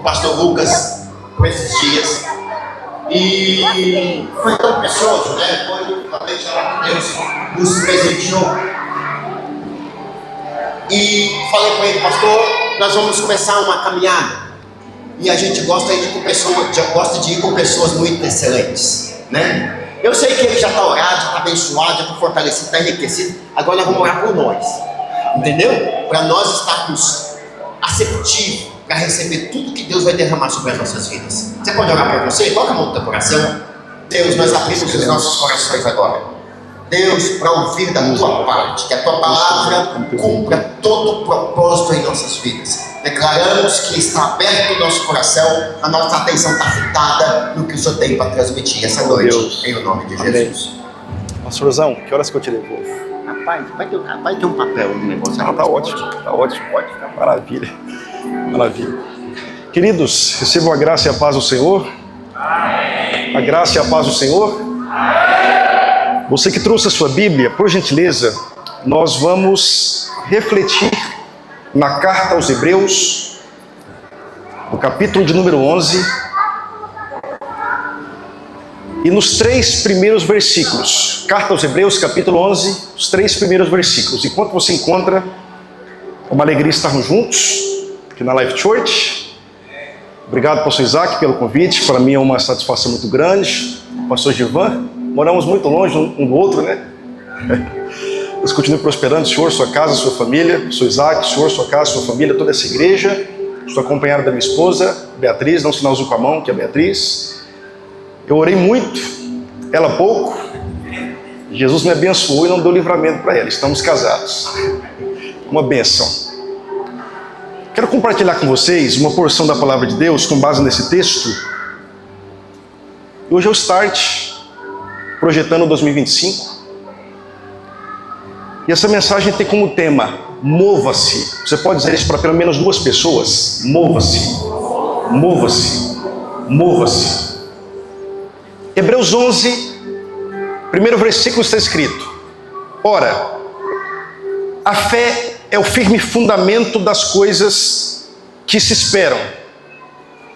pastor Lucas por esses dias. E foi tão precioso, né? Foi realmente que Deus nos presenteou. E falei com ele, pastor, nós vamos começar uma caminhada. E a gente gosta de ir com pessoas muito excelentes, né? Eu sei que ele já está orado, já está abençoado, já está fortalecido, está enriquecido. Agora nós vamos orar por nós, entendeu? Para nós estarmos aceptivos para receber tudo que Deus vai derramar sobre as nossas vidas. Você pode orar por você? Coloca a mão no teu coração. Deus, nós abrimos os nossos corações agora. Deus, para ouvir da tua parte, que a tua palavra cumpra todo o propósito em nossas vidas. Declaramos que está aberto o nosso coração, a nossa atenção está fitada no que o Senhor tem para transmitir essa noite, Deus. Em nome de Jesus. Pastorzão, que horas que eu te devolvo? Rapaz, vai ter um papel no negócio. Tá ótimo, pode ficar. Maravilha. Queridos, recebam a graça e a paz do Senhor. Amém. A graça e a paz do Senhor. Amém. Você que trouxe a sua Bíblia, por gentileza, nós vamos refletir na carta aos Hebreus, no capítulo de número 11, e nos 3 primeiros versículos. Carta aos Hebreus, capítulo 11, os 3 primeiros versículos. Enquanto você encontra, é uma alegria estarmos juntos aqui na Life Church. Obrigado, pastor Isaac, pelo convite. Para mim é uma satisfação muito grande. Pastor Gilvan, moramos muito longe um do outro, né? Deus continue prosperando, Senhor, sua casa, sua família. Pastor Isaac, Senhor, sua casa, sua família, toda essa igreja. Estou acompanhado da minha esposa, Beatriz, dá um sinalzinho com a mão, que é a Beatriz. Eu orei muito, ela pouco. Jesus me abençoou e não deu livramento para ela. Estamos casados. Uma bênção. Quero compartilhar com vocês uma porção da palavra de Deus com base nesse texto. Hoje é o start, projetando 2025. E essa mensagem tem como tema, mova-se. Você pode dizer isso para pelo menos 2 pessoas. Mova-se, mova-se, mova-se. Hebreus 11, primeiro versículo está escrito: ora, a fé é o firme fundamento das coisas que se esperam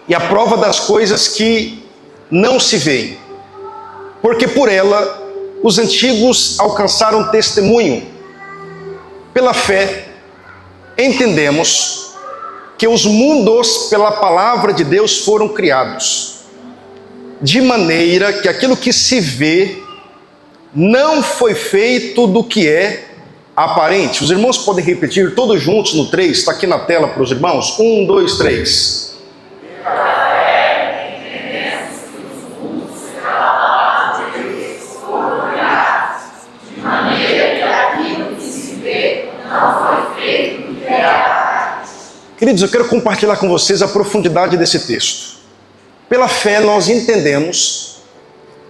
e a prova das coisas que não se veem, porque por ela os antigos alcançaram testemunho. Pela fé entendemos que os mundos pela palavra de Deus foram criados, de maneira que aquilo que se vê não foi feito do que é aparente. Os irmãos podem repetir todos juntos no 3, está aqui na tela para os irmãos. 1, 2, 3. Queridos, eu quero compartilhar com vocês a profundidade desse texto. Pela fé nós entendemos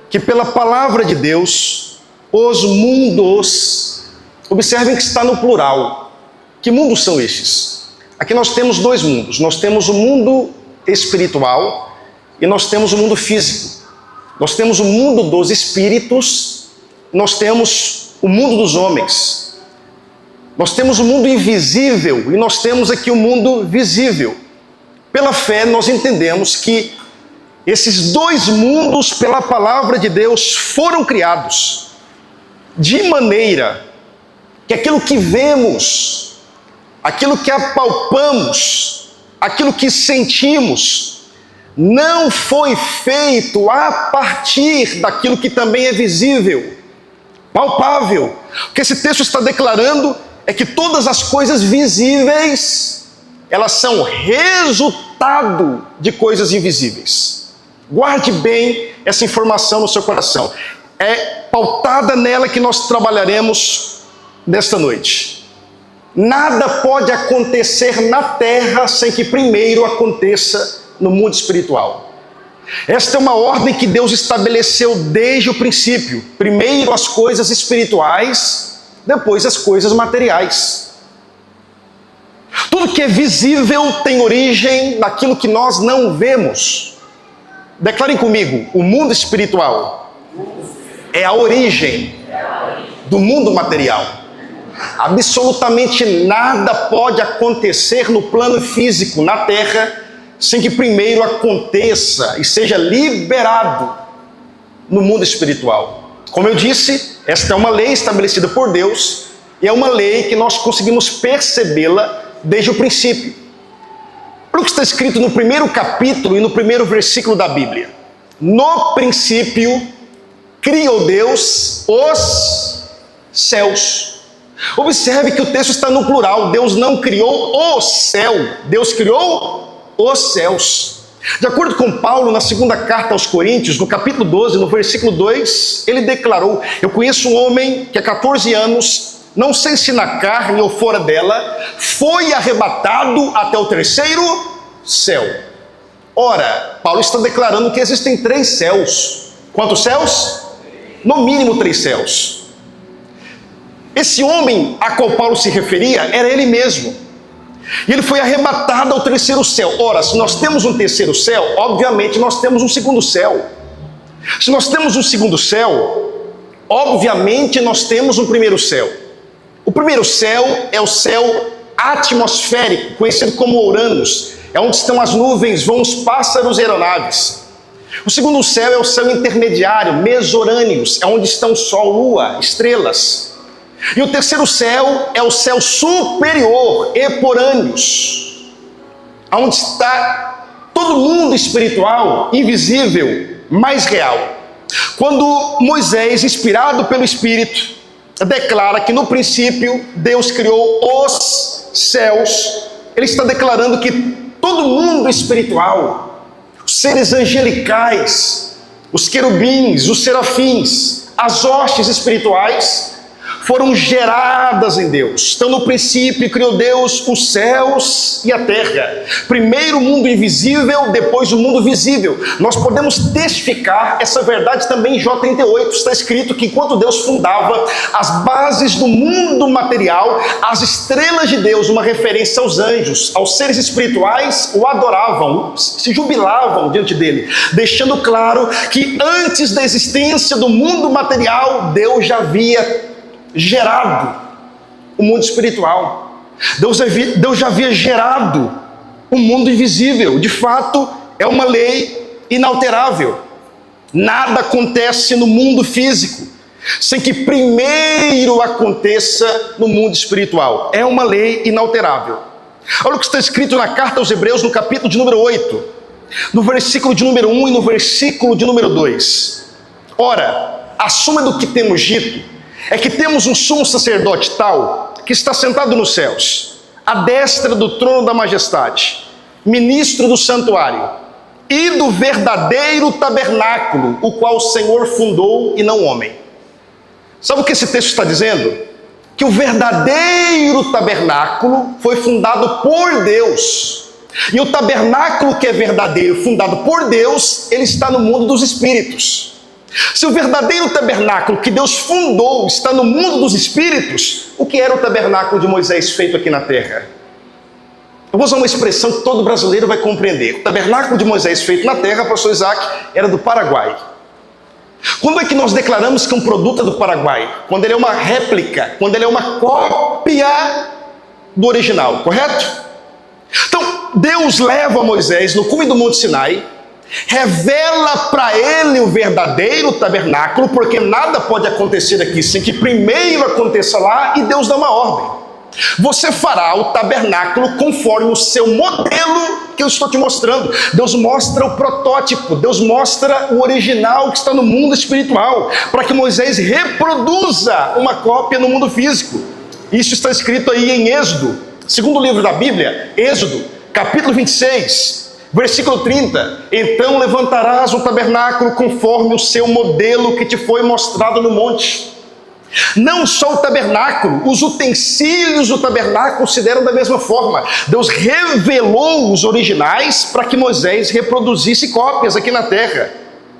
que pela palavra de Deus, os mundos, observem que está no plural. Que mundos são estes? Aqui nós temos 2 mundos. Nós temos o mundo espiritual e nós temos o mundo físico. Nós temos o mundo dos espíritos, nós temos o mundo dos homens. Nós temos o mundo invisível e nós temos aqui o mundo visível. Pela fé nós entendemos que esses 2 mundos, pela palavra de Deus, foram criados de maneira que aquilo que vemos, aquilo que apalpamos, aquilo que sentimos, não foi feito a partir daquilo que também é visível, palpável. O que esse texto está declarando é que todas as coisas visíveis, elas são resultado de coisas invisíveis. Guarde bem essa informação no seu coração. É pautada nela que nós trabalharemos nesta noite. Nada pode acontecer na terra sem que primeiro aconteça no mundo espiritual. Esta é uma ordem que Deus estabeleceu desde o princípio. Primeiro as coisas espirituais, depois as coisas materiais. Tudo que é visível tem origem naquilo que nós não vemos. Declarem comigo, o mundo espiritual é a origem do mundo material. Absolutamente nada pode acontecer no plano físico, na terra, sem que primeiro aconteça e seja liberado no mundo espiritual. Como eu disse, esta é uma lei estabelecida por Deus e é uma lei que nós conseguimos percebê-la desde o princípio. Olha o que está escrito no primeiro capítulo e no primeiro versículo da Bíblia. No princípio criou Deus os céus. Observe que o texto está no plural. Deus não criou o céu, Deus criou os céus. De acordo com Paulo, na segunda carta aos Coríntios, no capítulo 12, no versículo 2, ele declarou: eu conheço um homem que há 14 anos, não sei se na carne ou fora dela, foi arrebatado até o terceiro céu. Ora, Paulo está declarando que existem 3 céus. Quantos céus? No mínimo 3 céus. Esse homem a qual Paulo se referia era ele mesmo. E ele foi arrebatado ao terceiro céu. Ora, se nós temos um terceiro céu, obviamente nós temos um segundo céu. Se nós temos um segundo céu, obviamente nós temos um primeiro céu. O primeiro céu é o céu atmosférico, conhecido como Uranus. É onde estão as nuvens, vão os pássaros e aeronaves. O segundo céu é o céu intermediário, Mesorâneos, é onde estão Sol, Lua, estrelas. E o terceiro céu é o céu superior, Eporâneos, onde está todo mundo espiritual, invisível, mais real. Quando Moisés, inspirado pelo Espírito, declara que no princípio Deus criou os céus, ele está declarando que todo mundo espiritual, os seres angelicais, os querubins, os serafins, as hostes espirituais, foram geradas em Deus. Então, no princípio, criou Deus os céus e a terra. Primeiro o mundo invisível, depois o mundo visível. Nós podemos testificar essa verdade também em Jó 38. Está escrito que enquanto Deus fundava as bases do mundo material, as estrelas de Deus, uma referência aos anjos, aos seres espirituais, o adoravam, se jubilavam diante dele, deixando claro que antes da existência do mundo material, Deus já havia gerado o mundo espiritual. Deus já havia gerado o mundo invisível. De fato, é uma lei inalterável. Nada acontece no mundo físico sem que primeiro aconteça no mundo espiritual. É uma lei inalterável. Olha o que está escrito na carta aos Hebreus, no capítulo de número 8, no versículo de número 1 e no versículo de número 2. Ora, a suma do que temos dito é que temos um sumo sacerdote tal, que está sentado nos céus, à destra do trono da majestade, ministro do santuário e do verdadeiro tabernáculo, o qual o Senhor fundou e não homem. Sabe o que esse texto está dizendo? Que o verdadeiro tabernáculo foi fundado por Deus. E o tabernáculo que é verdadeiro, fundado por Deus, ele está no mundo dos espíritos. Se o verdadeiro tabernáculo que Deus fundou está no mundo dos espíritos, o que era o tabernáculo de Moisés feito aqui na terra? Eu vou usar uma expressão que todo brasileiro vai compreender. O tabernáculo de Moisés feito na terra, pastor Isaac, era do Paraguai. Quando é que nós declaramos que um produto é do Paraguai? Quando ele é uma réplica, quando ele é uma cópia do original, correto? Então, Deus leva Moisés no cume do Monte Sinai, revela para ele o verdadeiro tabernáculo, porque nada pode acontecer aqui sem que primeiro aconteça lá, e Deus dá uma ordem: você fará o tabernáculo conforme o seu modelo que eu estou te mostrando. Deus mostra o protótipo, Deus mostra o original que está no mundo espiritual, para que Moisés reproduza uma cópia no mundo físico. Isso está escrito aí em Êxodo, segundo livro da Bíblia, Êxodo, capítulo 26, versículo 30. Então levantarás um tabernáculo conforme o seu modelo que te foi mostrado no monte. Não só o tabernáculo, os utensílios do tabernáculo se deram da mesma forma. Deus revelou os originais para que Moisés reproduzisse cópias aqui na terra.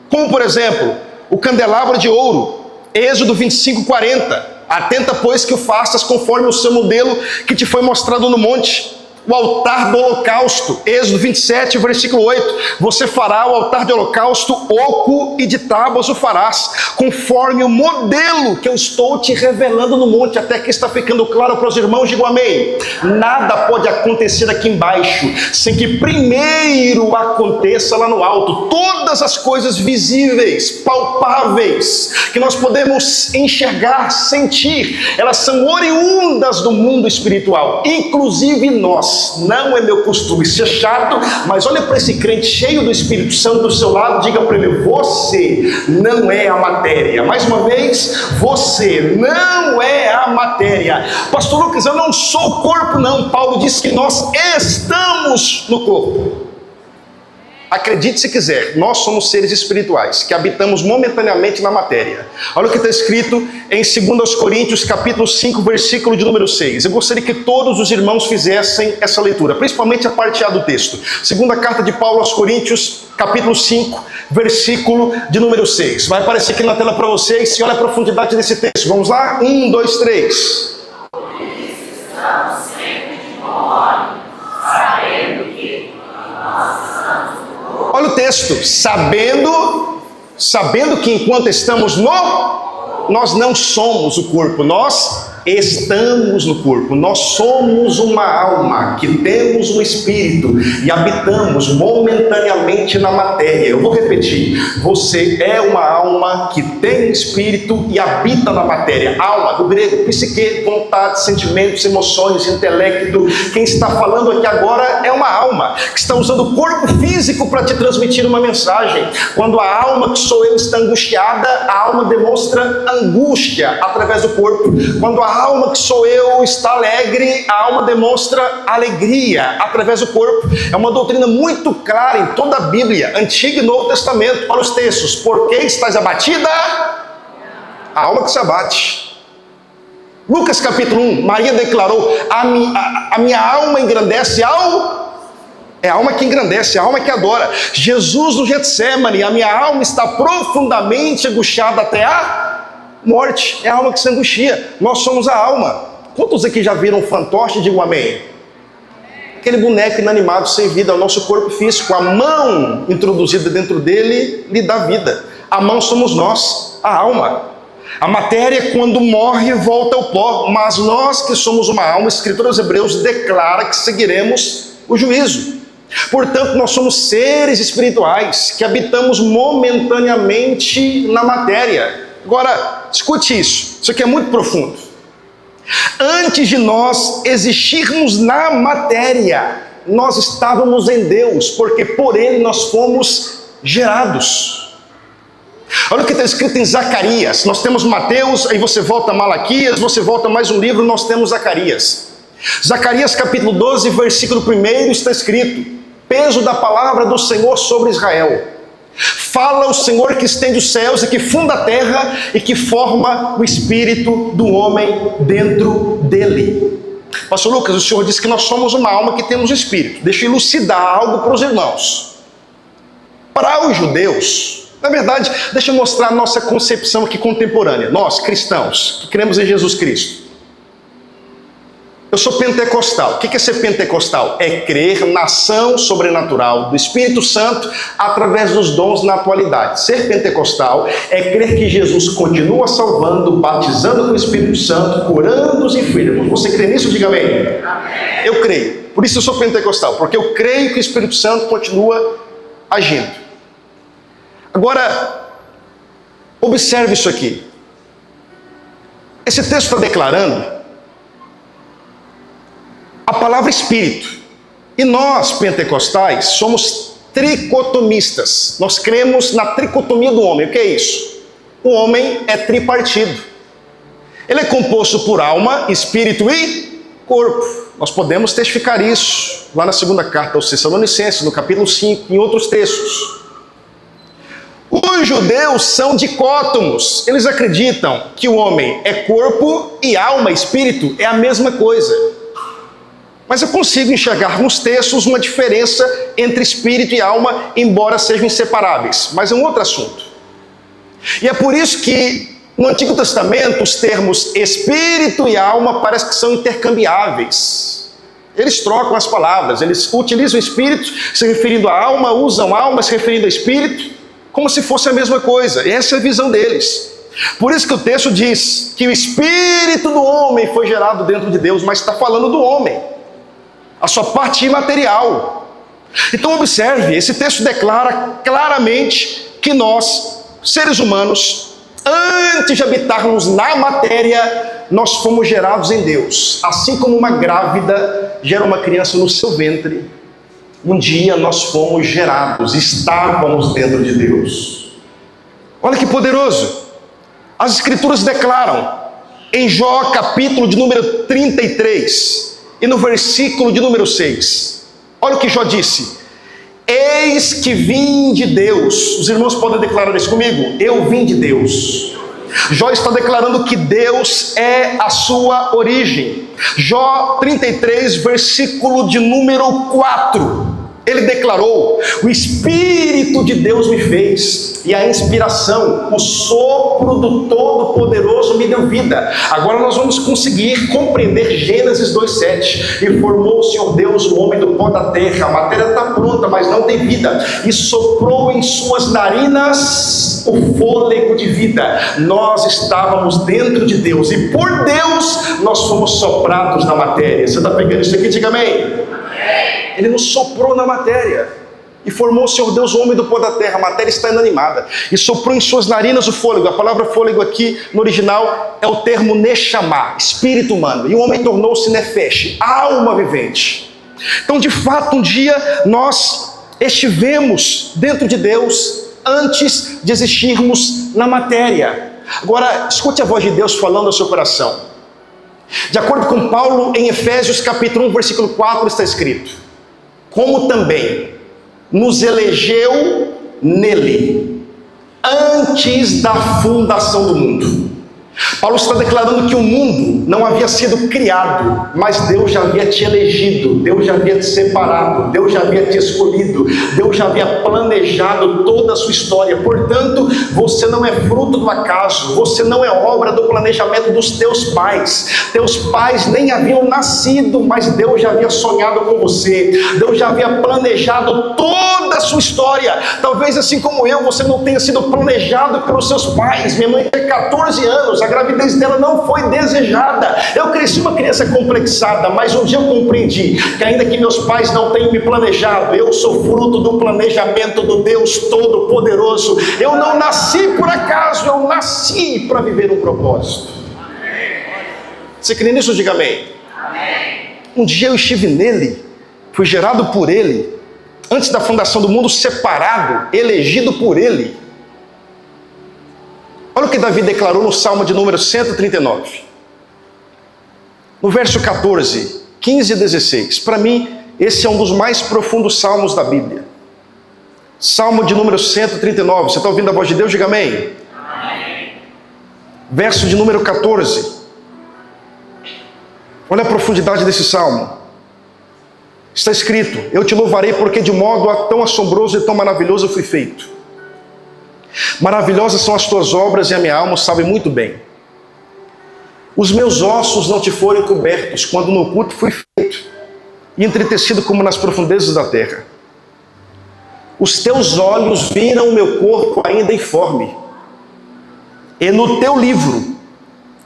Como, por exemplo, o candelabro de ouro, Êxodo 25, 40. Atenta, pois, que o faças conforme o seu modelo que te foi mostrado no monte. o altar do holocausto. Êxodo 27, versículo 8. Você fará o altar de holocausto oco e de tábuas o farás, conforme o modelo que eu estou te revelando no monte. Até que está ficando claro para os irmãos, digo amém. Nada pode acontecer aqui embaixo sem que primeiro aconteça lá no alto. Todas as coisas visíveis, palpáveis, que nós podemos enxergar, sentir, elas são oriundas do mundo espiritual, inclusive nós. Não é meu costume ser chato, mas olha para esse crente cheio do Espírito Santo do seu lado, diga para ele: você não é a matéria. Mais uma vez, você não é a matéria. Pastor Lucas, eu não sou o corpo, não. Paulo diz que nós estamos no corpo. Acredite se quiser, nós somos seres espirituais que habitamos momentaneamente na matéria. Olha o que está escrito em 2 Coríntios capítulo 5, versículo de número 6. Eu gostaria que todos os irmãos fizessem essa leitura, principalmente a parte A do texto. Segunda carta de Paulo aos Coríntios, capítulo 5, versículo de número 6. Vai aparecer aqui na tela para vocês e olha a profundidade desse texto. Vamos lá? 1, 2, 3. Por isso estamos sempre de bom ânimo, sabendo que nós estamos. Olha o texto, sabendo que enquanto estamos nós não somos o corpo, nós estamos no corpo. Nós somos uma alma que temos um espírito e habitamos momentaneamente na matéria. Eu vou repetir, você é uma alma que tem espírito e habita na matéria. Alma, do grego, psique, vontade, sentimentos, emoções, intelecto. Quem está falando aqui agora é uma alma que está usando o corpo físico para te transmitir uma mensagem. Quando a alma, que sou eu, está angustiada, a alma demonstra angústia através do corpo. Quando a alma, que sou eu, está alegre, a alma demonstra alegria através do corpo. É uma doutrina muito clara em toda a Bíblia, Antigo e Novo Testamento. Olha os textos: por que estás abatida? A alma que se abate. Lucas capítulo 1, Maria declarou: a minha alma engrandece é a alma que engrandece, a alma que adora. Jesus no Getsemane: a minha alma está profundamente angustiada até a morte. É a alma que se angustia. Nós somos a alma. Quantos aqui já viram um fantoche? Digam amém. Aquele boneco inanimado sem vida, é o nosso corpo físico. A mão introduzida dentro dele lhe dá vida. A mão somos nós, a alma. A matéria, quando morre, volta ao pó, mas nós que somos uma alma, a Escritura aos Hebreus declara que seguiremos o juízo. Portanto, nós somos seres espirituais que habitamos momentaneamente na matéria. Agora, escute isso aqui é muito profundo. Antes de nós existirmos na matéria, nós estávamos em Deus, porque por Ele nós fomos gerados. Olha o que está escrito em Zacarias. Nós temos Mateus, aí você volta a Malaquias, você volta mais um livro, nós temos Zacarias. Zacarias capítulo 12, versículo 1 está escrito: peso da palavra do Senhor sobre Israel. Fala o Senhor que estende os céus e que funda a terra e que forma o espírito do homem dentro dele. Pastor Lucas, o Senhor disse que nós somos uma alma que temos um espírito. Deixa eu elucidar algo para os irmãos. Para os judeus, na verdade, deixa eu mostrar a nossa concepção aqui contemporânea. Nós, cristãos, que cremos em Jesus Cristo. Eu sou pentecostal. O que é ser pentecostal? É crer na ação sobrenatural do Espírito Santo através dos dons na atualidade. Ser pentecostal é crer que Jesus continua salvando, batizando com o Espírito Santo, curando os enfermos. Você crê nisso? Diga amém. Amém. Eu creio. Por isso eu sou pentecostal, porque eu creio que o Espírito Santo continua agindo. Agora, observe isso aqui. Esse texto está declarando a palavra espírito. E nós, pentecostais, somos tricotomistas. Nós cremos na tricotomia do homem. O que é isso? O homem é tripartido. Ele é composto por alma, espírito e corpo. Nós podemos testificar isso lá na segunda carta aos Tessalonicenses, no capítulo 5, em outros textos. Os judeus são dicótomos. Eles acreditam que o homem é corpo e alma, espírito, é a mesma coisa. Mas eu consigo enxergar nos textos uma diferença entre espírito e alma, embora sejam inseparáveis. Mas é um outro assunto. E é por isso que no Antigo Testamento os termos espírito e alma parece que são intercambiáveis. Eles trocam as palavras, eles utilizam espírito se referindo à alma, usam alma se referindo a espírito, como se fosse a mesma coisa. Essa é a visão deles. Por isso que o texto diz que o espírito do homem foi gerado dentro de Deus, mas está falando do homem, a sua parte imaterial. Então observe, esse texto declara claramente que nós, seres humanos, antes de habitarmos na matéria, nós fomos gerados em Deus. Assim como uma grávida gera uma criança no seu ventre, um dia nós fomos gerados, estávamos dentro de Deus. Olha que poderoso! As Escrituras declaram, em Jó capítulo de número 33, e no versículo de número 6, olha o que Jó disse: eis que vim de Deus. Os irmãos podem declarar isso comigo? Eu vim de Deus. Jó está declarando que Deus é a sua origem. Jó 33, versículo de número 4. Ele declarou: o Espírito de Deus me fez, e a inspiração, o sopro do Todo-Poderoso me deu vida. Agora nós vamos conseguir compreender Gênesis 2:7. E formou o Senhor Deus o homem do pó da terra. A matéria está pronta, mas não tem vida. E soprou em suas narinas o fôlego de vida. Nós estávamos dentro de Deus, e por Deus nós fomos soprados na matéria. Você está pegando isso aqui? Diga amém. Ele nos soprou na matéria e formou o Senhor Deus o homem do pó da terra. A matéria está inanimada e soprou em suas narinas o fôlego. A palavra fôlego aqui no original é o termo Neshama, espírito humano. E o homem tornou-se Nefesh, alma vivente. Então, de fato, um dia nós estivemos dentro de Deus antes de existirmos na matéria. Agora, escute a voz de Deus falando ao seu coração. De acordo com Paulo, em Efésios capítulo 1, versículo 4, está escrito: como também nos elegeu nele, antes da fundação do mundo. Paulo está declarando que o mundo não havia sido criado, mas Deus já havia te elegido, Deus já havia te separado, Deus já havia te escolhido, Deus já havia planejado toda a sua história. Portanto, você não é fruto do acaso, você não é obra do planejamento dos teus pais. Teus pais nem haviam nascido, mas Deus já havia sonhado com você, Deus já havia planejado toda a sua história. Talvez assim como eu, você não tenha sido planejado pelos seus pais. Minha mãe tem 14 anos, a gravidez dela não foi desejada. Eu cresci uma criança complexada, mas um dia eu compreendi que ainda que meus pais não tenham me planejado, eu sou fruto do planejamento do Deus Todo-Poderoso. Eu não nasci por acaso, eu nasci para viver um propósito. Você crê nisso? Diga amém. Um dia eu estive nele, fui gerado por ele, antes da fundação do mundo, separado, elegido por ele. Olha o que Davi declarou no Salmo de número 139. No verso 14, 15 e 16. Para mim, esse é um dos mais profundos salmos da Bíblia. Salmo de número 139. Você está ouvindo a voz de Deus? Diga amém. Amém. Verso de número 14. Olha a profundidade desse salmo. Está escrito: eu te louvarei porque de modo tão assombroso e tão maravilhoso eu fui feito. Maravilhosas são as tuas obras e a minha alma sabe muito bem. Os meus ossos não te foram cobertos quando no oculto fui feito e entretecido como nas profundezas da terra. Os teus olhos viram o meu corpo ainda informe, e no teu livro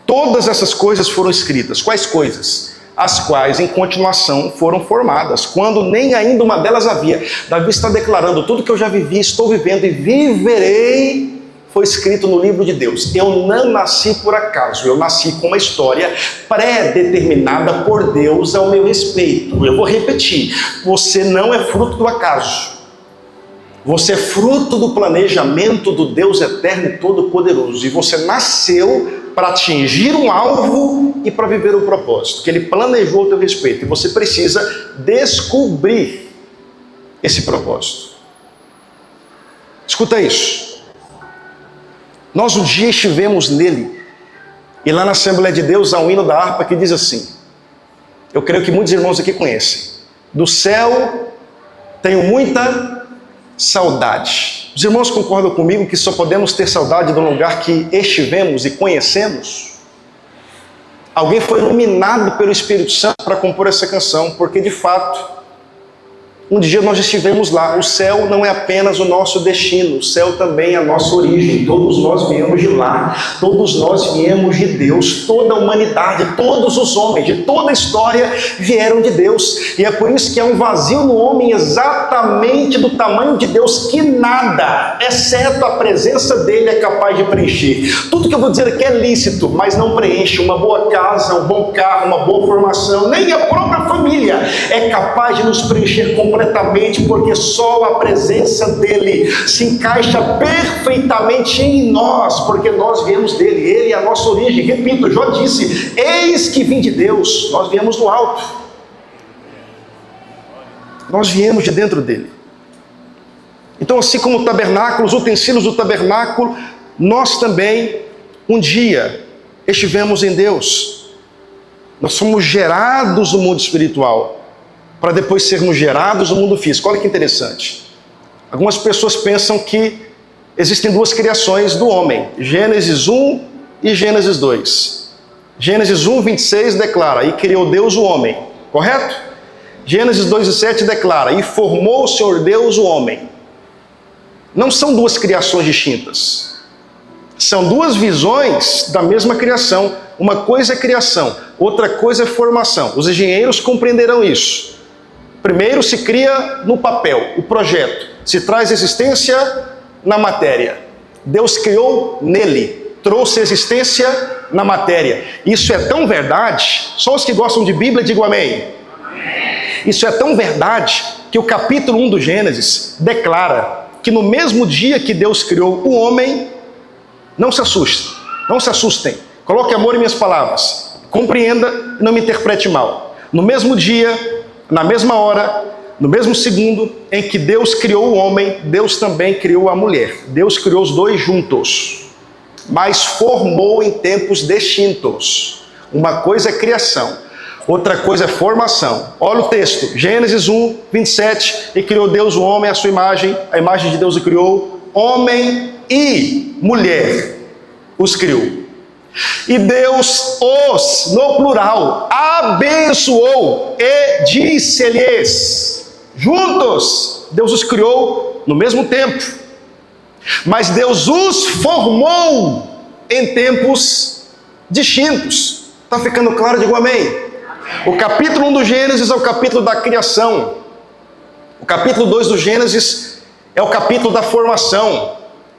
todas essas coisas foram escritas. Quais coisas? As quais em continuação foram formadas, quando nem ainda uma delas havia. Davi está declarando: tudo que eu já vivi, estou vivendo e viverei, foi escrito no livro de Deus. Eu não nasci por acaso, eu nasci com uma história pré-determinada por Deus ao meu respeito. Eu vou repetir: você não é fruto do acaso, você é fruto do planejamento do Deus eterno e todo-poderoso, e você nasceu para atingir um alvo e para viver um propósito que Ele planejou ao teu respeito, e você precisa descobrir esse propósito. Escuta isso. Nós um dia estivemos nele, e lá na Assembleia de Deus há um hino da harpa que diz assim, eu creio que muitos irmãos aqui conhecem: do céu tenho muita saudade. Os irmãos concordam comigo que só podemos ter saudade do lugar que estivemos e conhecemos? Alguém foi iluminado pelo Espírito Santo para compor essa canção, porque de fato, um dia nós estivemos lá. O céu não é apenas o nosso destino, o céu também é a nossa origem. Todos nós viemos de lá, todos nós viemos de Deus, toda a humanidade, todos os homens de toda a história vieram de Deus. E é por isso que há um vazio no homem exatamente do tamanho de Deus, que nada, exceto a presença dele, é capaz de preencher. Tudo que eu vou dizer aqui é lícito, mas não preenche. Uma boa casa, um bom carro, uma boa formação, nem a própria família é capaz de nos preencher completamente, porque só a presença dele se encaixa perfeitamente em nós, porque nós viemos dele, ele é a nossa origem. Repito, Jó disse: eis que vim de Deus. Nós viemos do alto, nós viemos de dentro dele. Então, assim como o tabernáculo, os utensílios do tabernáculo, nós também um dia estivemos em Deus. Nós somos gerados no mundo espiritual, para depois sermos gerados no mundo físico. Olha que interessante. Algumas pessoas pensam que existem duas criações do homem, Gênesis 1 e Gênesis 2. Gênesis 1, 26 declara: e criou Deus o homem, correto? Gênesis 2 e 7 declara: e formou o Senhor Deus o homem. Não são duas criações distintas, são duas visões da mesma criação. Uma coisa é criação, outra coisa é formação. Os engenheiros compreenderão isso. Primeiro se cria no papel, o projeto, se traz existência na matéria. Deus criou nele, trouxe existência na matéria. Isso é tão verdade, só os que gostam de Bíblia digam amém. Isso é tão verdade que o capítulo 1 do Gênesis declara que no mesmo dia que Deus criou o homem, não se assustem, não se assustem, coloque amor em minhas palavras, compreenda e não me interprete mal. No mesmo dia, na mesma hora, no mesmo segundo em que Deus criou o homem, Deus também criou a mulher. Deus criou os dois juntos, mas formou em tempos distintos. Uma coisa é criação, outra coisa é formação. Olha o texto, Gênesis 1, 27, e criou Deus o homem à sua imagem, a imagem de Deus o criou, homem e mulher os criou. E Deus os, no plural, abençoou e disse-lhes, juntos, Deus os criou no mesmo tempo, mas Deus os formou em tempos distintos. Está ficando claro? Digo amém. O capítulo 1 do Gênesis é o capítulo da criação. O capítulo 2 do Gênesis é o capítulo da formação.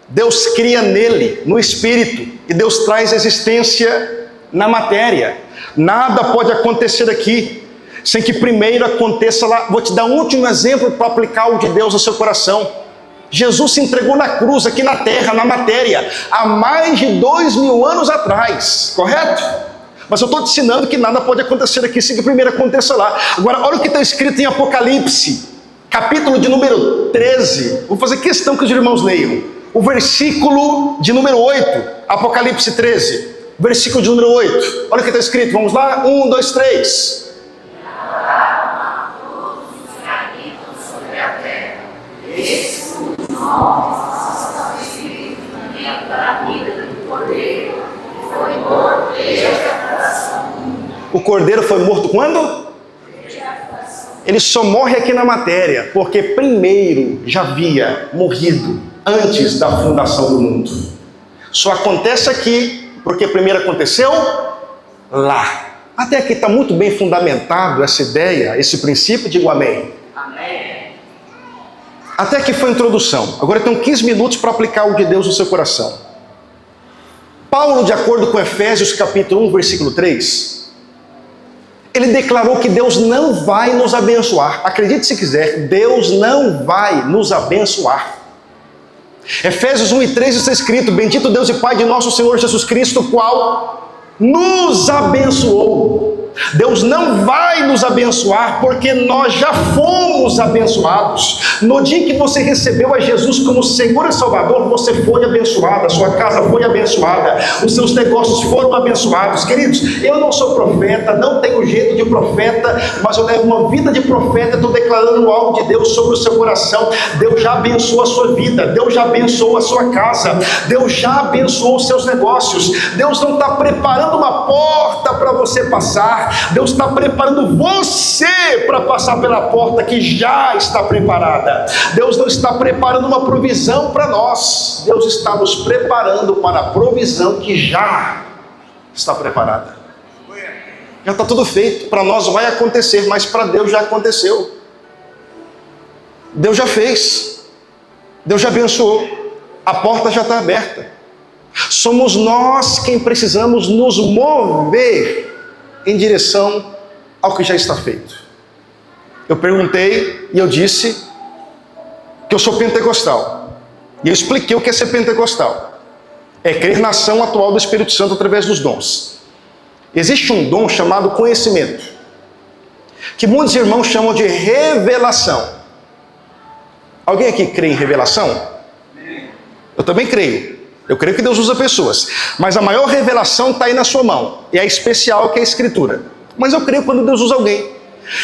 Deus cria nele, no Espírito, e Deus traz existência na matéria. Nada pode acontecer aqui sem que primeiro aconteça lá. Vou te dar um último exemplo para aplicar o de Deus no seu coração. Jesus se entregou na cruz, aqui na terra, na matéria, há mais de 2000 anos atrás, correto? Mas eu estou te ensinando que nada pode acontecer aqui sem que primeiro aconteça lá. Agora, olha o que está escrito em Apocalipse, capítulo de número 13. Vou fazer questão que os irmãos leiam. O versículo de número 8, Apocalipse 13, versículo de número 8. Olha o que está escrito, vamos lá? 1, 2, 3. O cordeiro foi morto quando? Ele só morre aqui na matéria, porque primeiro já havia morrido antes da fundação do mundo. Só acontece aqui, porque primeiro aconteceu lá. Até aqui está muito bem fundamentado essa ideia, esse princípio, digo amém. Amém. Até aqui foi a introdução. Agora eu tenho 15 minutos para aplicar o de Deus no seu coração. Paulo, de acordo com Efésios capítulo 1, versículo 3, ele declarou que Deus não vai nos abençoar. Acredite se quiser, Deus não vai nos abençoar. Efésios 1 e 3 está escrito: bendito Deus e Pai de nosso Senhor Jesus Cristo, o qual nos abençoou Deus não vai nos abençoar porque nós já fomos abençoados. No dia que você recebeu a Jesus como Senhor e Salvador, você foi abençoado, a sua casa foi abençoada, os seus negócios foram abençoados. Queridos, eu não sou profeta, não tenho jeito de profeta, mas eu levo uma vida de profeta, estou declarando algo de Deus sobre o seu coração. Deus já abençoou a sua vida, Deus já abençoou a sua casa, Deus já abençoou os seus negócios. Deus não está preparando uma porta para você passar, Deus está preparando você para passar pela porta que já está preparada. Deus não está preparando uma provisão para nós, Deus está nos preparando para a provisão que já está preparada. Já está tudo feito, para nós vai acontecer, mas para Deus já aconteceu. Deus já fez, Deus já abençoou, a porta já está aberta. Somos nós quem precisamos nos mover em direção ao que já está feito. Eu perguntei e eu disse que eu sou pentecostal. E eu expliquei o que é ser pentecostal. É crer na ação atual do Espírito Santo através dos dons. Existe um dom chamado conhecimento, que muitos irmãos chamam de revelação. Alguém aqui crê em revelação? Eu também creio. Eu creio que Deus usa pessoas, mas a maior revelação está aí na sua mão, e é especial, que é a Escritura. Mas eu creio quando Deus usa alguém.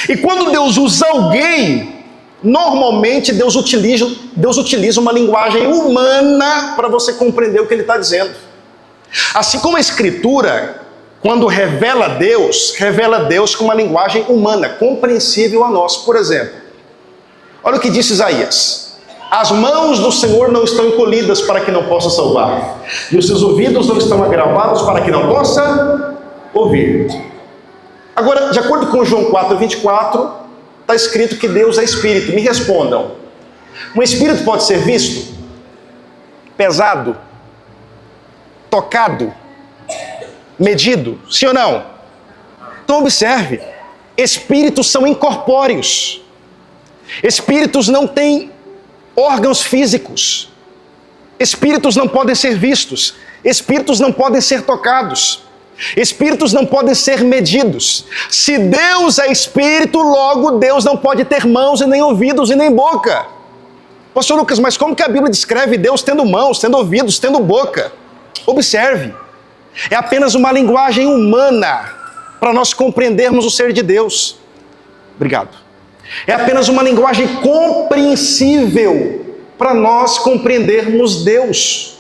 E quando Deus usa alguém, normalmente Deus utiliza uma linguagem humana para você compreender o que Ele está dizendo. Assim como a Escritura, quando revela Deus com uma linguagem humana, compreensível a nós. Por exemplo, olha o que disse Isaías: as mãos do Senhor não estão encolhidas para que não possa salvar, e os seus ouvidos não estão agravados para que não possa ouvir. Agora, de acordo com João 4:24, está escrito que Deus é Espírito. Me respondam: um Espírito pode ser visto? Pesado? Tocado? Medido? Sim ou não? Então observe, Espíritos são incorpóreos. Espíritos não têm órgãos físicos. Espíritos não podem ser vistos. Espíritos não podem ser tocados. Espíritos não podem ser medidos. Se Deus é Espírito, logo Deus não pode ter mãos e nem ouvidos e nem boca. Pastor Lucas, mas como que a Bíblia descreve Deus tendo mãos, tendo ouvidos, tendo boca? Observe, é apenas uma linguagem humana para nós compreendermos o ser de Deus. Obrigado. É apenas uma linguagem compreensível para nós compreendermos Deus.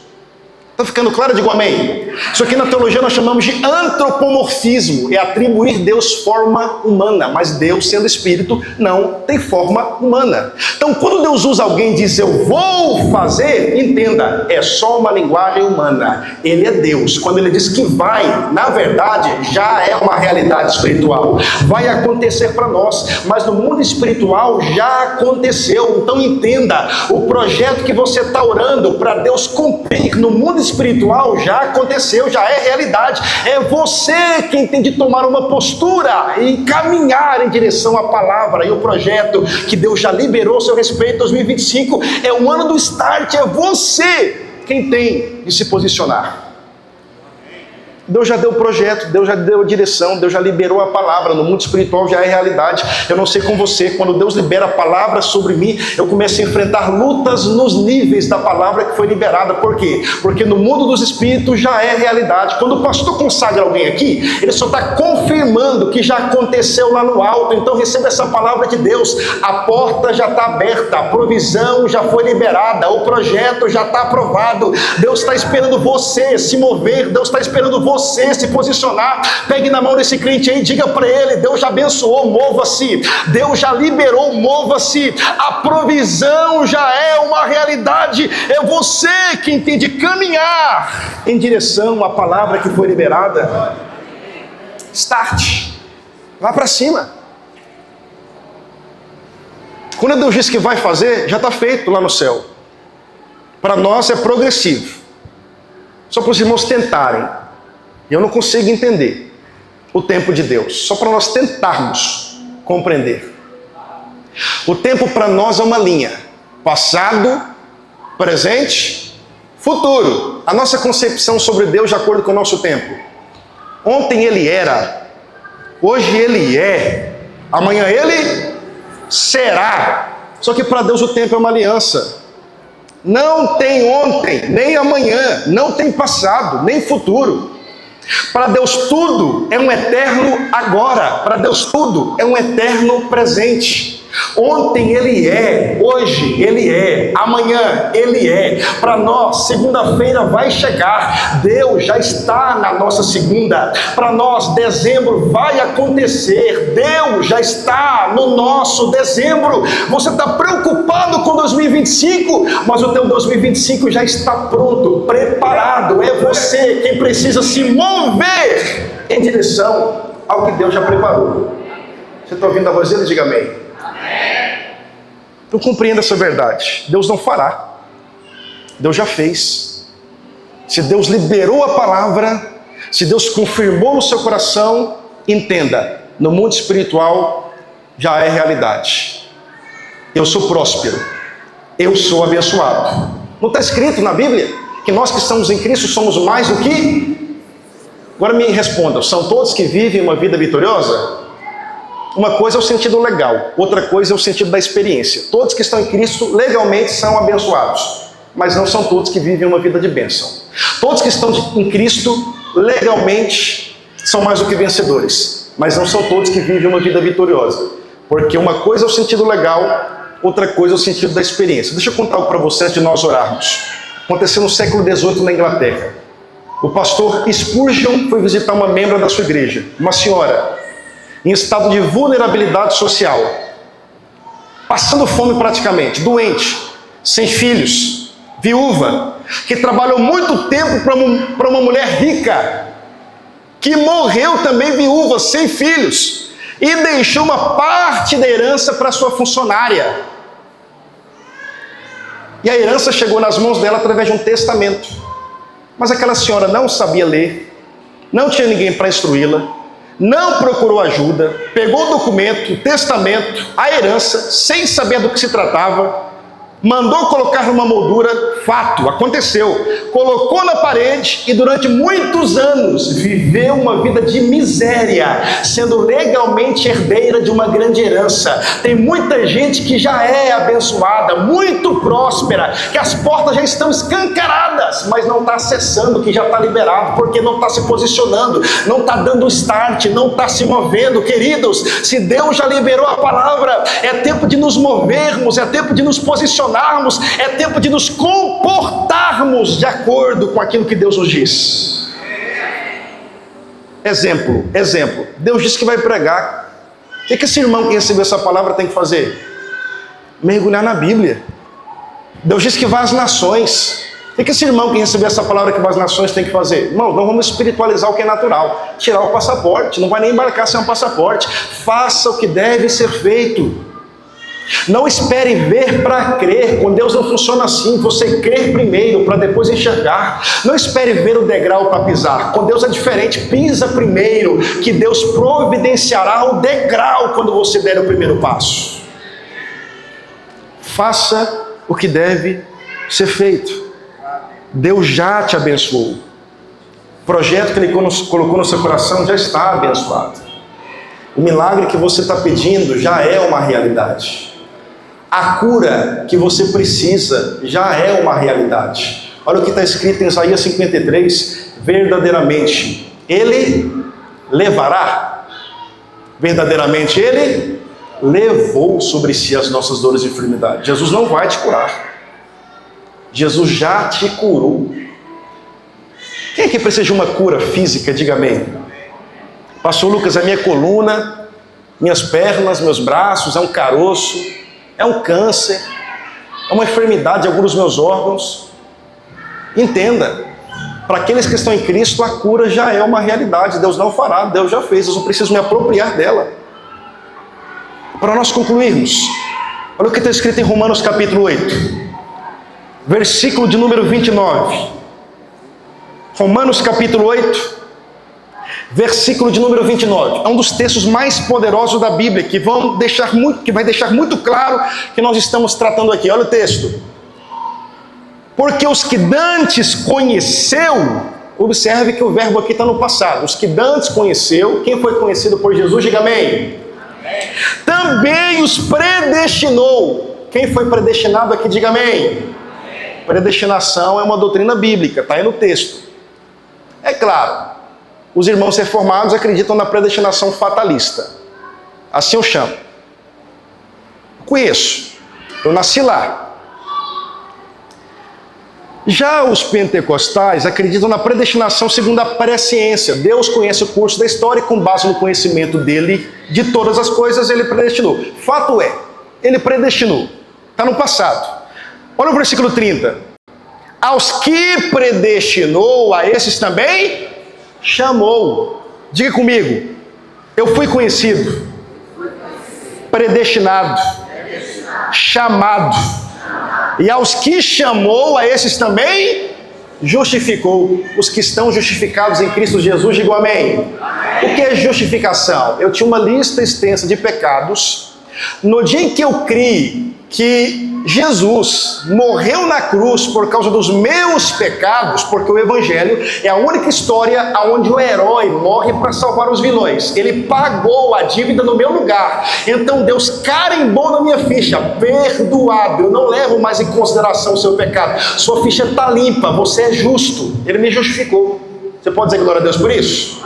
Está ficando claro? Digo amém. Isso aqui na teologia nós chamamos de antropomorfismo. É atribuir Deus forma humana, mas Deus, sendo Espírito, não tem forma humana. Então, quando Deus usa alguém e diz eu vou fazer, entenda, é só uma linguagem humana. Ele é Deus. Quando Ele diz que vai, na verdade, já é uma realidade espiritual. Vai acontecer para nós, mas no mundo espiritual já aconteceu. Então entenda, o projeto que você está orando para Deus cumprir no mundo espiritual já aconteceu, já é realidade. É você quem tem de tomar uma postura e caminhar em direção à palavra e o projeto que Deus já liberou a seu respeito. 2025 é o ano do start, é você quem tem de se posicionar. Deus já deu o projeto, Deus já deu a direção, Deus já liberou a palavra, no mundo espiritual já é realidade. Eu não sei com você, quando Deus libera a palavra sobre mim, eu começo a enfrentar lutas nos níveis da palavra que foi liberada. Por quê? Porque no mundo dos espíritos já é realidade. Quando o pastor consagra alguém aqui, ele só está confirmando que já aconteceu lá no alto. Então receba essa palavra de Deus, a porta já está aberta, a provisão já foi liberada, o projeto já está aprovado. Deus está esperando você se mover, Deus está esperando você se posicionar. Pegue na mão desse crente aí, diga para ele: Deus já abençoou, mova-se. Deus já liberou, mova-se. A provisão já é uma realidade. É você quem tem de caminhar em direção à palavra que foi liberada. Start, vá para cima. Quando Deus diz que vai fazer, já está feito lá no céu. Para nós é progressivo, só para os irmãos tentarem. Eu não consigo entender o tempo de Deus, só para nós tentarmos compreender. O tempo para nós é uma linha: passado, presente, futuro. A nossa concepção sobre Deus de acordo com o nosso tempo. Ontem Ele era, Hoje ele é, amanhã ele será. Só que para Deus o tempo é uma aliança. Não tem ontem, nem amanhã, não tem passado, nem futuro. Para Deus tudo é um eterno agora. Para Deus tudo é um eterno presente. Ontem ele é, hoje ele é, amanhã ele é. Para nós, segunda-feira vai chegar. Deus já está na nossa segunda. Para nós, dezembro vai acontecer. Deus já está no nosso dezembro. Você está preocupado com 2025, mas o teu 2025 já está pronto, preparado. É você quem precisa se mover em direção ao que Deus já preparou. Você está ouvindo a voz dele? Diga amém. Então compreenda essa verdade. Deus não fará. Deus já fez. Se Deus liberou a palavra, se Deus confirmou no seu coração, entenda, no mundo espiritual já é realidade. Eu sou próspero. Eu sou abençoado. Não está escrito na Bíblia que nós que estamos em Cristo somos mais do que? Agora me respondam, são todos que vivem uma vida vitoriosa? Uma coisa é o sentido legal, outra coisa é o sentido da experiência. Todos que estão em Cristo legalmente são abençoados, mas não são todos que vivem uma vida de bênção. Todos que estão em Cristo legalmente são mais do que vencedores, mas não são todos que vivem uma vida vitoriosa. Porque uma coisa é o sentido legal, outra coisa é o sentido da experiência. Deixa eu contar algo para vocês de nós orarmos. Aconteceu no século XVIII na Inglaterra. O pastor Spurgeon foi visitar uma membra da sua igreja, uma senhora em estado de vulnerabilidade social, passando fome praticamente, doente, sem filhos, viúva, que trabalhou muito tempo para uma mulher rica, que morreu também viúva, sem filhos, e deixou uma parte da herança para sua funcionária. E a herança chegou nas mãos dela através de um testamento. Mas aquela senhora não sabia ler, não tinha ninguém para instruí-la, não procurou ajuda, pegou o documento, o testamento, a herança, sem saber do que se tratava, mandou colocar numa moldura, fato, aconteceu, colocou na parede e durante muitos anos viveu uma vida de miséria, sendo legalmente herdeira de uma grande herança. Tem muita gente que já é abençoada, muito próspera, que as portas já estão escancaradas, mas não está acessando o que já está liberado, porque não está se posicionando, não está dando start, não está se movendo. Queridos, se Deus já liberou a palavra, é tempo de nos movermos, é tempo de nos posicionarmos, é tempo de nos comportarmos de acordo com aquilo que Deus nos diz. Exemplo, Deus disse que vai pregar. O que esse irmão que recebeu essa palavra tem que fazer? Mergulhar na Bíblia. Deus disse que vai às nações. O que esse irmão que recebeu essa palavra que vai às nações tem que fazer? Irmão, não vamos espiritualizar o que é natural, tirar o passaporte, não vai nem embarcar sem um passaporte. Faça o que deve ser feito. Não espere ver para crer. Com Deus não funciona assim. Você crer primeiro para depois enxergar. Não espere ver o degrau para pisar. Com Deus é diferente. Pisa primeiro, que Deus providenciará o degrau quando você der o primeiro passo. Faça o que deve ser feito. Deus já te abençoou. O projeto que Ele colocou no seu coração já está abençoado. O milagre que você está pedindo já é uma realidade. A cura que você precisa já é uma realidade. Olha o que está escrito em Isaías 53. Verdadeiramente Ele levará. Verdadeiramente Ele levou sobre si as nossas dores e enfermidades. Jesus não vai te curar. Jesus já te curou. Quem é que precisa de uma cura física? Diga amém. Pastor Lucas, a minha coluna, minhas pernas, meus braços, é um caroço, é um câncer, é uma enfermidade de alguns dos meus órgãos. Entenda, para aqueles que estão em Cristo, a cura já é uma realidade. Deus não fará, Deus já fez, eu não preciso me apropriar dela. Para nós concluirmos, olha o que está escrito em Romanos capítulo 8, versículo de número 29. Romanos capítulo 8, versículo de número 29. É um dos textos mais poderosos da Bíblia, que vai deixar muito claro que nós estamos tratando aqui. Olha o texto. Porque os que dantes conheceu, Observe que o verbo aqui está no passado. Os que dantes conheceu, quem foi conhecido por Jesus, diga amém. Também os predestinou. Quem foi predestinado aqui, diga amém. Predestinação é uma doutrina bíblica, está aí no texto. É claro, os irmãos reformados acreditam na predestinação fatalista. Assim eu chamo. Conheço, eu nasci lá. Já os pentecostais acreditam na predestinação segundo a presciência. Deus conhece o curso da história e com base no conhecimento dele de todas as coisas, ele predestinou. Fato é, ele predestinou. Está no passado. Olha o versículo 30. Aos que predestinou, a esses também chamou. Diga comigo. Eu fui conhecido, predestinado, chamado. E aos que chamou, a esses também justificou. Os que estão justificados em Cristo Jesus, digam amém. O que é justificação? Eu tinha uma lista extensa de pecados. No dia em que eu criei que Jesus morreu na cruz por causa dos meus pecados, porque o Evangelho é a única história onde o herói morre para salvar os vilões. Ele pagou a dívida no meu lugar. Então Deus carimbou na minha ficha, perdoado. Eu não levo mais em consideração o seu pecado. Sua ficha está limpa, você é justo. Ele me justificou. Você pode dizer glória a Deus por isso?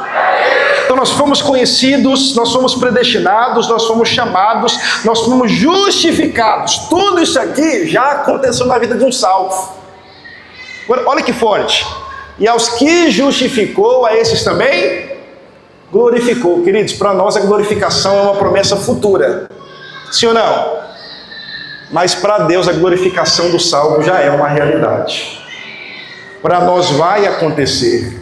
Então nós fomos conhecidos, nós fomos predestinados, nós fomos chamados, nós fomos justificados. Tudo isso aqui já aconteceu na vida de um salvo. Agora, olha que forte. E aos que justificou, a esses também glorificou. Queridos, para nós a glorificação é uma promessa futura. Sim ou não? Mas para Deus a glorificação do salvo já é uma realidade. Para nós vai acontecer.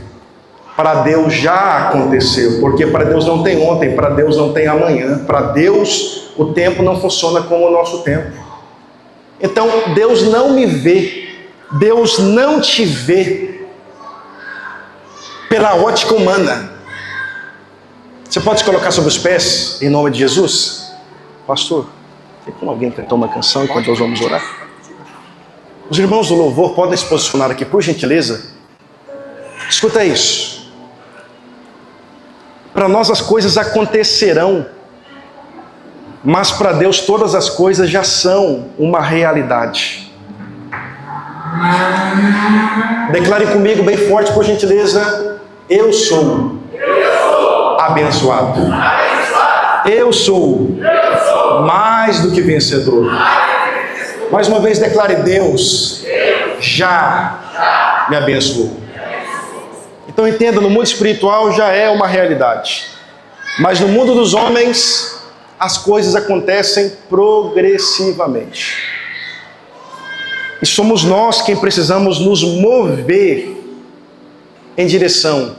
Para Deus já aconteceu, porque para Deus não tem ontem, para Deus não tem amanhã, para Deus o tempo não funciona como o nosso tempo. Então Deus não me vê, Deus não te vê pela ótica humana. Você pode se colocar sobre os pés em nome de Jesus? Pastor, tem como alguém cantar uma canção enquanto nós vamos orar? Os irmãos do louvor podem se posicionar aqui, por gentileza. Escuta isso. Para nós as coisas acontecerão, mas para Deus todas as coisas já são uma realidade. Declare comigo bem forte, por gentileza. Eu sou abençoado. Eu sou mais do que vencedor. Mais uma vez declare: Deus já me abençoou. Então entenda, no mundo espiritual já é uma realidade. Mas no mundo dos homens, as coisas acontecem progressivamente. E somos nós quem precisamos nos mover em direção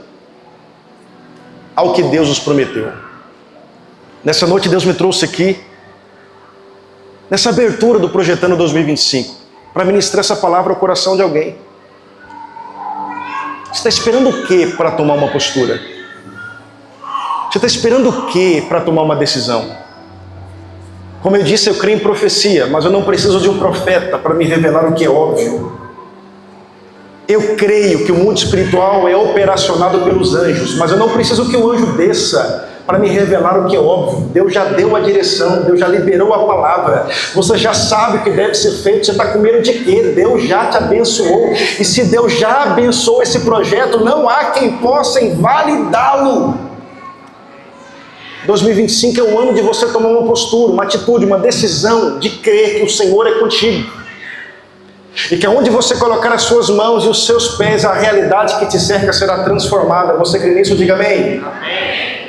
ao que Deus nos prometeu. Nessa noite Deus me trouxe aqui, nessa abertura do Projetando 2025, para ministrar essa palavra ao coração de alguém. Você está esperando o que para tomar uma postura? Você está esperando o que para tomar uma decisão? Como eu disse, eu creio em profecia, mas eu não preciso de um profeta para me revelar o que é óbvio. Eu creio que o mundo espiritual é operacionado pelos anjos, mas eu não preciso que o anjo desça para me revelar o que é óbvio. Deus já deu a direção, Deus já liberou a palavra, você já sabe o que deve ser feito. Você está com medo de quê? Deus já te abençoou, e se Deus já abençoou esse projeto, não há quem possa invalidá-lo. 2025 é o ano de você tomar uma postura, uma atitude, uma decisão de crer que o Senhor é contigo, e que aonde você colocar as suas mãos e os seus pés, a realidade que te cerca será transformada. Você crê nisso? Diga amém. Amém.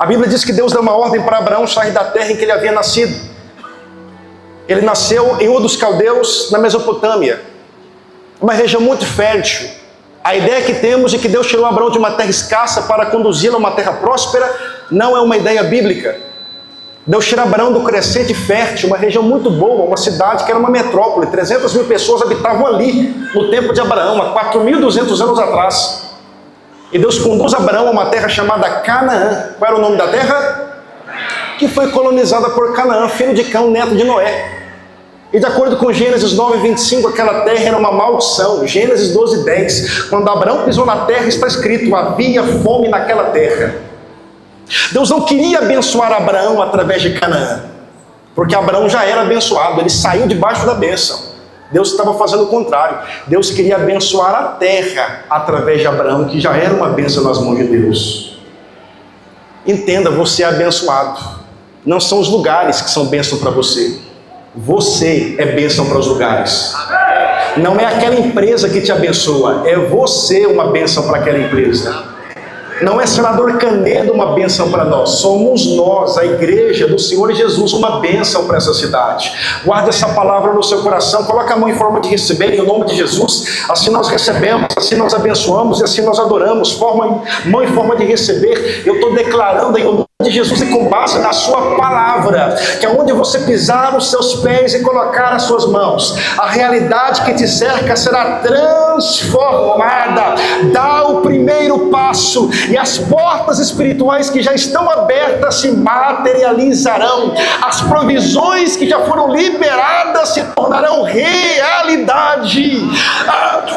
A Bíblia diz que Deus deu uma ordem para Abraão sair da terra em que ele havia nascido. Ele nasceu em Ur dos Caldeus, na Mesopotâmia, uma região muito fértil. A ideia que temos de que Deus tirou Abraão de uma terra escassa para conduzi-lo a uma terra próspera não é uma ideia bíblica. Deus tirou Abraão do crescente fértil, uma região muito boa, uma cidade que era uma metrópole. 300 mil pessoas habitavam ali no tempo de Abraão, há 4.200 anos atrás. E Deus conduz Abraão a uma terra chamada Canaã. Qual era o nome da terra? Que foi colonizada por Canaã, filho de Cão, neto de Noé. E de acordo com Gênesis 9:25, aquela terra era uma maldição. Gênesis 12:10, quando Abraão pisou na terra, está escrito: havia fome naquela terra. Deus não queria abençoar Abraão através de Canaã, porque Abraão já era abençoado, ele saiu debaixo da bênção. Deus estava fazendo o contrário. Deus queria abençoar a terra através de Abraão, que já era uma bênção nas mãos de Deus. Entenda, você é abençoado. Não são os lugares que são bênção para você. Você é bênção para os lugares. Não é aquela empresa que te abençoa, é você uma bênção para aquela empresa. Não é senador Canedo uma bênção para nós, somos nós, a igreja do Senhor Jesus, uma bênção para essa cidade. Guarda essa palavra no seu coração, coloca a mão em forma de receber, em nome de Jesus. Assim nós recebemos, assim nós abençoamos e assim nós adoramos. Mão em forma de receber. Eu estou declarando em nome de Jesus e com base na sua palavra, que aonde você pisar os seus pés e colocar as suas mãos, a realidade que te cerca será transformada. Dá o primeiro passo e as portas espirituais que já estão abertas se materializarão. As provisões que já foram liberadas se tornarão realidade.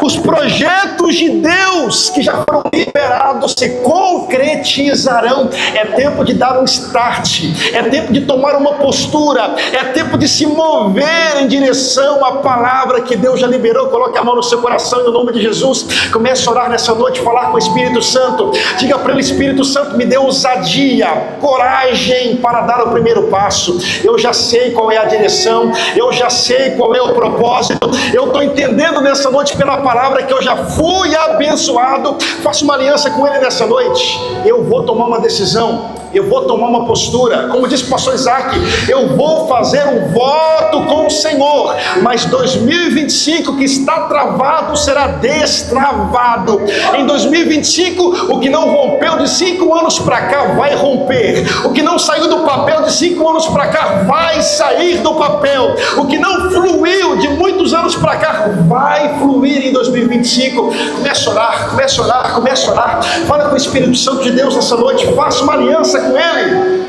Os projetos de Deus que já foram liberados se concretizarão. É tempo de dar um start, é tempo de tomar uma postura, é tempo de se mover em direção à palavra que Deus já liberou. Coloque a mão no seu coração em nome de Jesus. Comece a orar nessa noite, falar com o Espírito Santo. Diga para ele: Espírito Santo, me dê ousadia, coragem para dar o primeiro passo. Eu já sei qual é a direção, eu já sei qual é o propósito. Eu estou entendendo nessa noite pela palavra que eu já fui abençoado. Faça uma aliança com ele nessa noite. Eu vou tomar uma decisão, eu vou tomar uma postura. Como disse o pastor Isaac, eu vou fazer um voto com o Senhor, mas 2025 que está travado será destravado. Em 2025, o que não rompeu de 5 anos para cá vai romper. O que não saiu do papel de 5 anos para cá vai sair do papel. O que não fluiu de muitos anos para cá vai fluir em 2025. Comece a orar, comece a orar, comece a orar. Fala com o Espírito Santo de Deus nessa noite. Faça uma aliança com ele.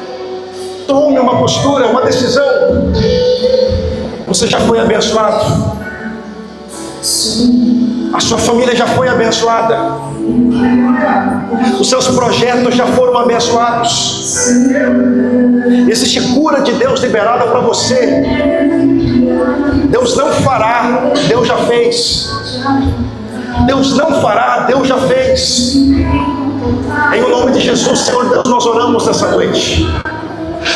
Tome uma postura, uma decisão. Você já foi abençoado. A sua família já foi abençoada. Os seus projetos já foram abençoados. Existe cura de Deus liberada para você. Deus não fará, Deus já fez. Deus não fará, Deus já fez. Em nome de Jesus, Senhor Deus, nós oramos nessa noite.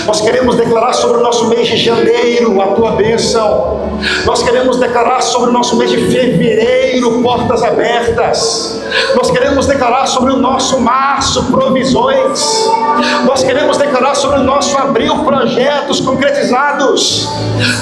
Nós queremos declarar sobre o nosso mês de janeiro a tua bênção. Nós queremos declarar sobre o nosso mês de fevereiro portas abertas. Nós queremos declarar sobre o nosso março provisões. Nós queremos declarar sobre o nosso abril projetos concretizados.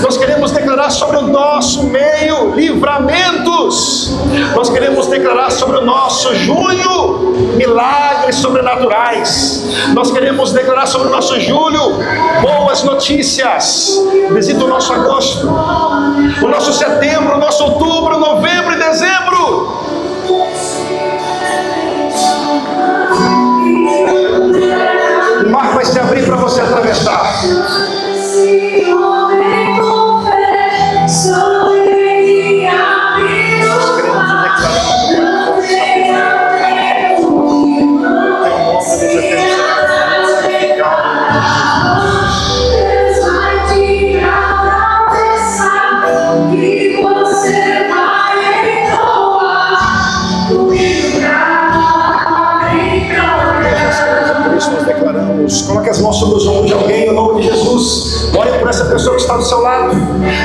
Nós queremos declarar sobre o nosso meio livramentos. Nós queremos declarar sobre o nosso junho milagres sobrenaturais. Nós queremos declarar sobre o nosso julho boas notícias. Visita o nosso agosto, o nosso setembro, o nosso outubro, novembro e dezembro. O mar vai se abrir para você atravessar. Coloque as mãos sobre os ombros de alguém em nome de Jesus. Ore por essa pessoa que está do seu lado.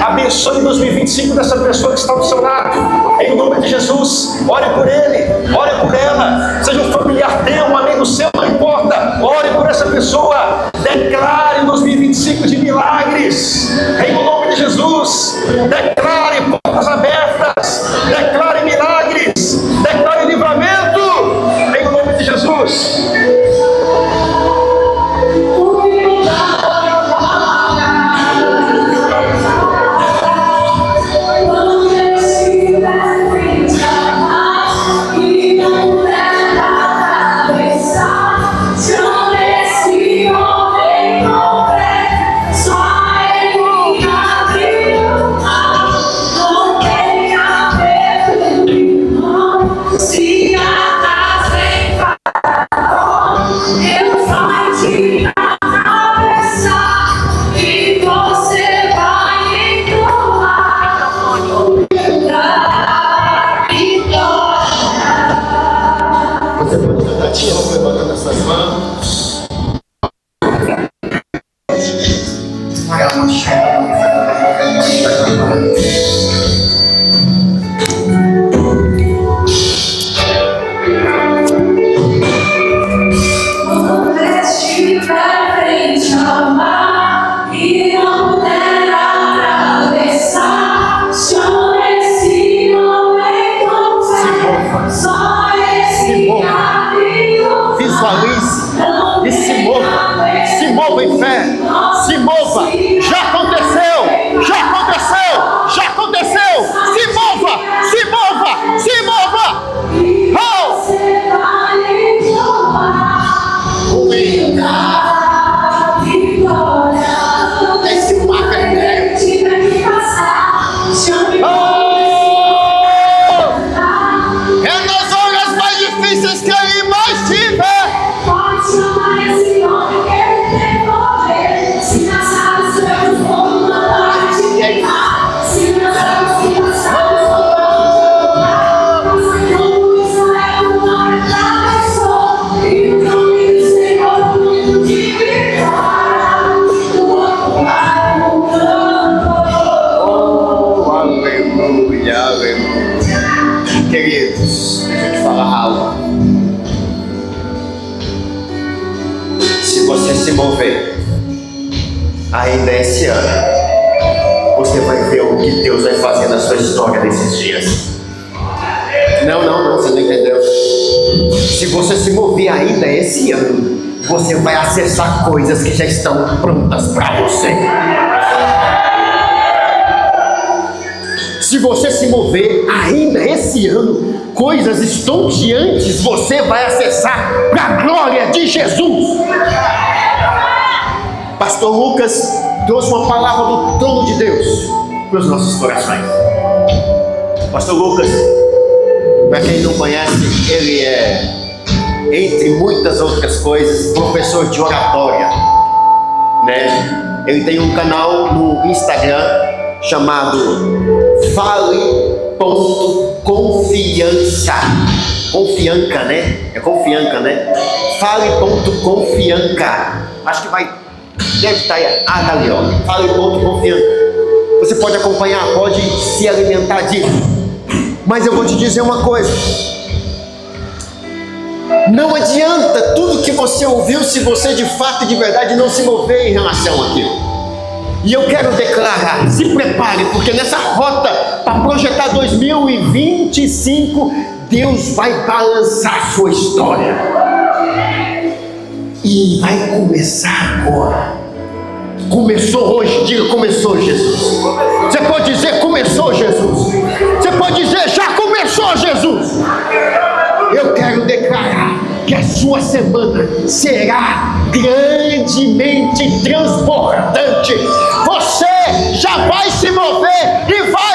Abençoe 2025 dessa pessoa que está do seu lado. Em nome de Jesus. Ore por ele, ore por ela. Seja um familiar teu, um amigo seu, não importa. Ore por essa pessoa. Declare 2025 de milagres. Em nome de Jesus. Declare portas abertas. Declare milagres. Declare livramento. Em nome de Jesus. Queridos, deixa eu te falar algo. Se você se mover ainda esse ano, você vai ver o que Deus vai fazer na sua história nesses dias. Não, você não entendeu. Se você se mover ainda esse ano, você vai acessar coisas que já estão prontas para você. Se você se mover ainda esse ano, coisas estonteantes você vai acessar para a glória de Jesus. Pastor Lucas trouxe uma palavra do trono de Deus para os nossos corações. Pastor Lucas, para quem não conhece, ele é, entre muitas outras coisas, professor de oratória, né? Ele tem um canal no Instagram chamado Fale.confiança. Confianca, né? É confianca, né? Fale.confianca. Acho que deve estar aí. Tá ali, ó. Fale.confianca. Você pode acompanhar, pode se alimentar disso. Mas eu vou te dizer uma coisa. Não adianta tudo que você ouviu se você de fato e de verdade não se mover em relação àquilo. E eu quero declarar, se prepare, porque nessa rota para projetar 2025, Deus vai balançar a sua história. E vai começar agora. Começou hoje, diga começou Jesus. Você pode dizer começou Jesus. Você pode dizer já começou Jesus. Eu quero declarar que a sua semana será grandemente transbordante. Você já vai se mover e vai